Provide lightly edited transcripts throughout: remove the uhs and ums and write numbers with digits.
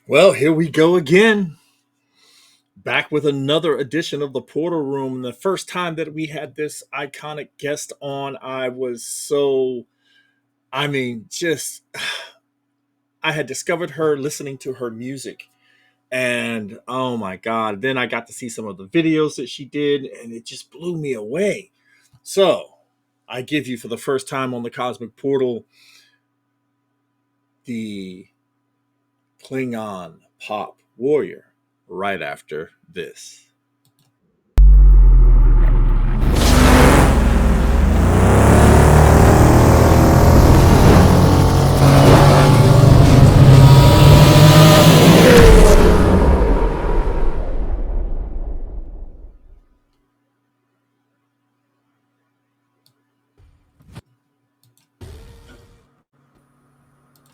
Well, here we go again. Back with another edition of the Portal Room. And the first time that we had this iconic guest on, I was just, I had discovered her listening to her music. And oh my God, then I got to see some of the videos that she did, and it just blew me away. So I give you for the first time on the Cosmic Portal the Klingon Pop Warrior right after this.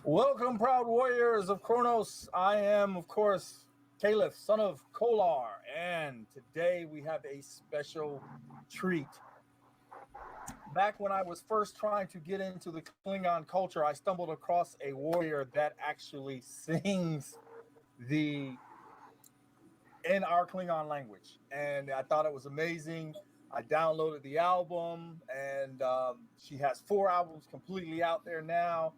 Welcome, proud warriors of Kronos. I am, of course, Caliph, son of Kolar, and today we have a special treat. Back when I was first trying to get into the Klingon culture, I stumbled across a warrior that actually sings the in our Klingon language, and I thought it was amazing. I downloaded the album, and she has 4 albums completely out there now.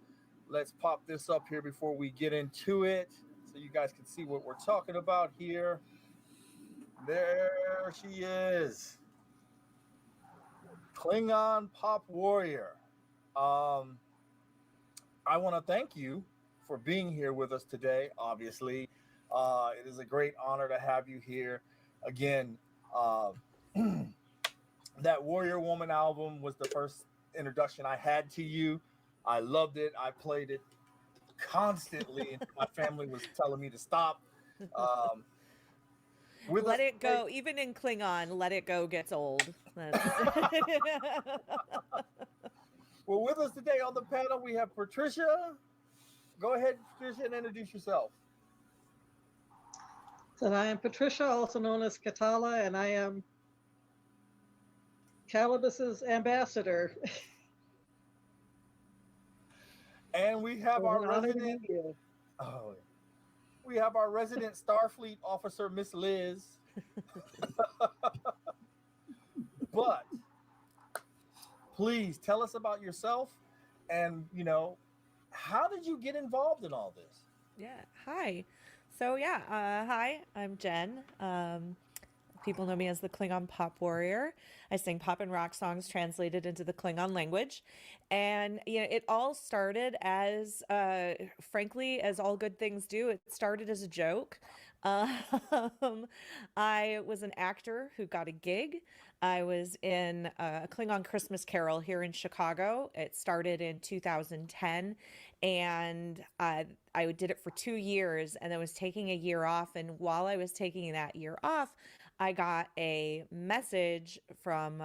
Let's pop this up here before we get into it so you guys can see what we're talking about here. There she is. Klingon Pop Warrior. Um, I want to thank you for being here with us today. Obviously, it is a great honor to have you here again. Uh, that Warrior Woman album was the first introduction I had to you. I loved it. I played it constantly, and my family was telling me to stop. Um, with Let us it today, go. Even in Klingon, let it go gets old. That's well, with us today on the panel, we have Patricia. Go ahead, Patricia, and introduce yourself. And I am Patricia, also known as Katala, and I am Calibus's ambassador. And we have So it's our an honor to resident, be here. oh, we have our resident Starfleet officer, Miss Liz. But please tell us about yourself, and how did you get involved in all this? yeah. Hi. Hi. I'm Jen. People know me as the Klingon Pop Warrior. I sing pop and rock songs translated into the Klingon language, and it all started as, frankly, as all good things do. It started as a joke. Um, I was an actor who got a gig. I was in a Klingon Christmas Carol here in Chicago. It started in 2010, and I did it for 2 years, and I was taking a year off. And while I was taking that year off, I got a message from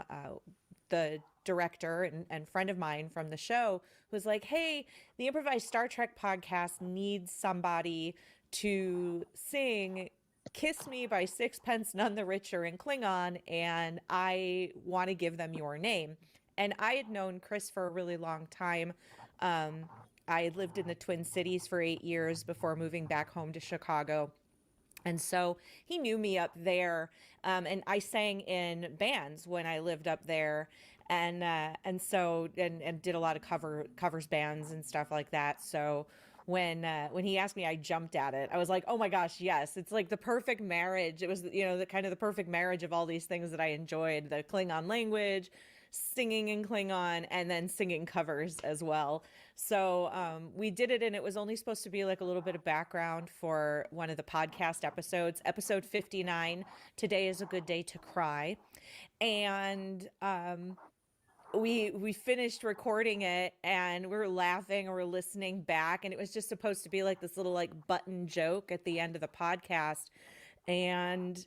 the director and friend of mine from the show who was like, "Hey, the Improvised Star Trek podcast needs somebody to sing Kiss Me by Sixpence None the Richer in Klingon, and I want to give them your name." And I had known Chris for a really long time. Um, I had lived in the Twin Cities for 8 years before moving back home to Chicago. And so he knew me up there, and I sang in bands when I lived up there, and did a lot of covers bands and stuff like that. So when he asked me, I jumped at it. I was like, oh my gosh, yes! It's like the perfect marriage. It was the kind of the perfect marriage of all these things that I enjoyed: the Klingon language, singing in Klingon, and then singing covers as well. So we did it, and it was only supposed to be like a little bit of background for one of the podcast episodes, episode 59. Today is a good day to cry, and we finished recording it, and we were laughing, and we are listening back, and it was just supposed to be like this little like button joke at the end of the podcast, and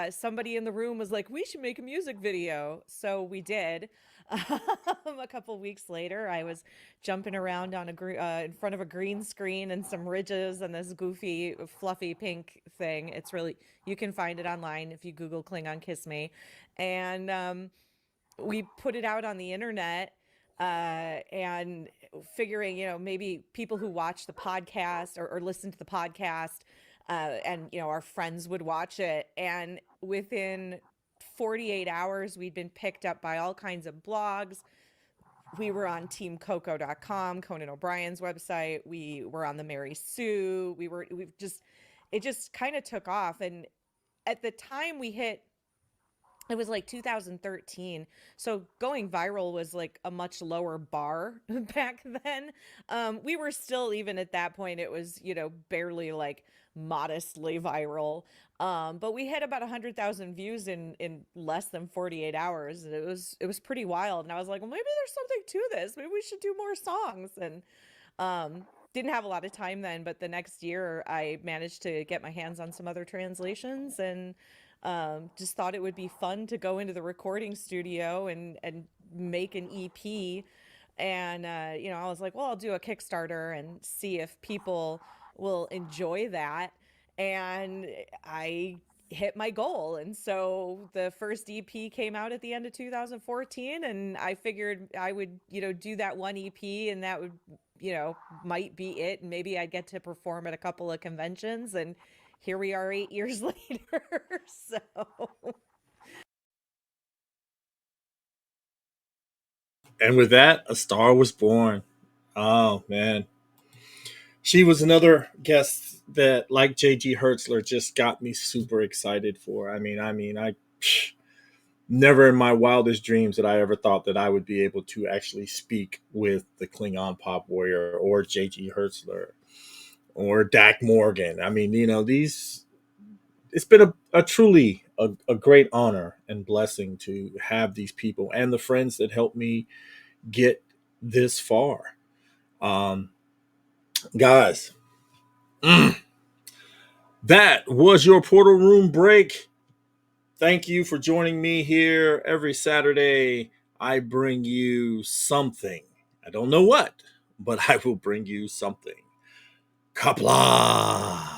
somebody in the room was like, "We should make a music video." So we did. A couple weeks later, I was jumping around in front of a green screen and some ridges and this goofy, fluffy pink thing. It's really, you can find it online if you Google Klingon Kiss Me. And we put it out on the internet, and figuring, maybe people who watch the podcast or listen to the podcast And our friends would watch it, and within 48 hours we'd been picked up by all kinds of blogs. We were on teamcoco.com, Conan O'Brien's website. We were on the Mary Sue. It just kind of took off. And at the time it was like 2013. So going viral was like a much lower bar back then. We were still, even at that point, it was, barely like modestly viral. But we hit about 100,000 views in less than 48 hours. It was pretty wild. And I was like, well, maybe there's something to this. Maybe we should do more songs. And didn't have a lot of time then, but the next year I managed to get my hands on some other translations, and just thought it would be fun to go into the recording studio and make an EP. And I was like, well, I'll do a Kickstarter and see if people will enjoy that. And I hit my goal. And so the first EP came out at the end of 2014, and I figured I would, do that one EP, and that would, might be it. And maybe I'd get to perform at a couple of conventions, and here we are 8 years later. So And with that, a star was born. Oh man. She was another guest that, like JG Hertzler, just got me super excited for. I never in my wildest dreams that I ever thought that I would be able to actually speak with the Klingon Pop Warrior or JG Hertzler or Dak Morgan. These, it's been a truly a great honor and blessing to have these people and the friends that helped me get this far. Um, Guys, that was your Portal Room break. Thank you for joining me here every Saturday. I bring you something. I don't know what, but I will bring you something. Kapla!